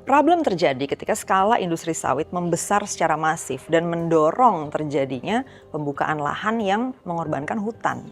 Problem terjadi ketika skala industri sawit membesar secara masif dan mendorong terjadinya pembukaan lahan yang mengorbankan hutan.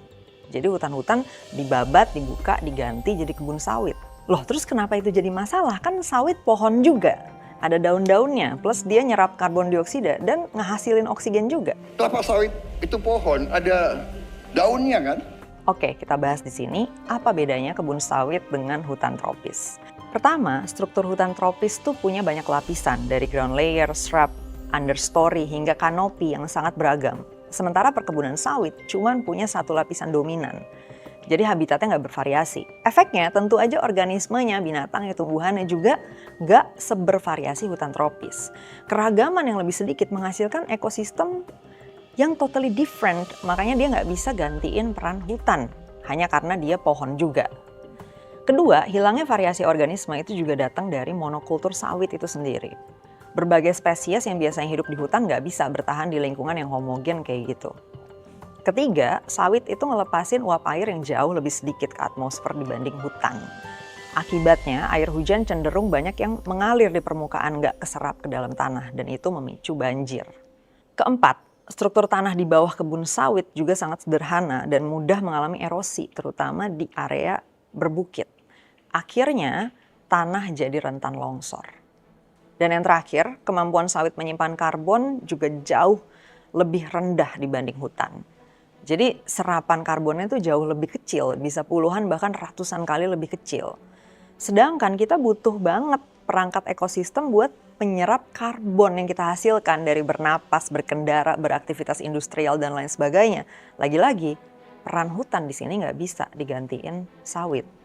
Jadi hutan-hutan dibabat, dibuka, diganti jadi kebun sawit. Loh, terus kenapa itu jadi masalah? Kan sawit pohon juga. Ada daun-daunnya, plus dia nyerap karbon dioksida dan ngehasilin oksigen juga. Kelapa sawit itu pohon, ada daunnya kan? Oke, kita bahas di sini apa bedanya kebun sawit dengan hutan tropis. Pertama, struktur hutan tropis tuh punya banyak lapisan, dari ground layer, shrub, understory, hingga kanopi yang sangat beragam. Sementara perkebunan sawit cuman punya satu lapisan dominan. Jadi habitatnya nggak bervariasi. Efeknya tentu aja organismenya, binatangnya, tumbuhannya juga nggak sebervariasi hutan tropis. Keragaman yang lebih sedikit menghasilkan ekosistem yang totally different, makanya dia nggak bisa gantiin peran hutan, hanya karena dia pohon juga. Kedua, hilangnya variasi organisme itu juga datang dari monokultur sawit itu sendiri. Berbagai spesies yang biasanya hidup di hutan nggak bisa bertahan di lingkungan yang homogen kayak gitu. Ketiga, sawit itu ngelepasin uap air yang jauh lebih sedikit ke atmosfer dibanding hutan. Akibatnya, air hujan cenderung banyak yang mengalir di permukaan, nggak keserap ke dalam tanah, dan itu memicu banjir. Keempat, struktur tanah di bawah kebun sawit juga sangat sederhana dan mudah mengalami erosi, terutama di area berbukit. Akhirnya, tanah jadi rentan longsor. Dan yang terakhir, kemampuan sawit menyimpan karbon juga jauh lebih rendah dibanding hutan. Jadi serapan karbonnya itu jauh lebih kecil, bisa puluhan bahkan ratusan kali lebih kecil. Sedangkan kita butuh banget perangkat ekosistem buat penyerap karbon yang kita hasilkan dari bernapas, berkendara, beraktivitas industrial, dan lain sebagainya. Lagi-lagi, peran hutan di sini nggak bisa digantiin sawit.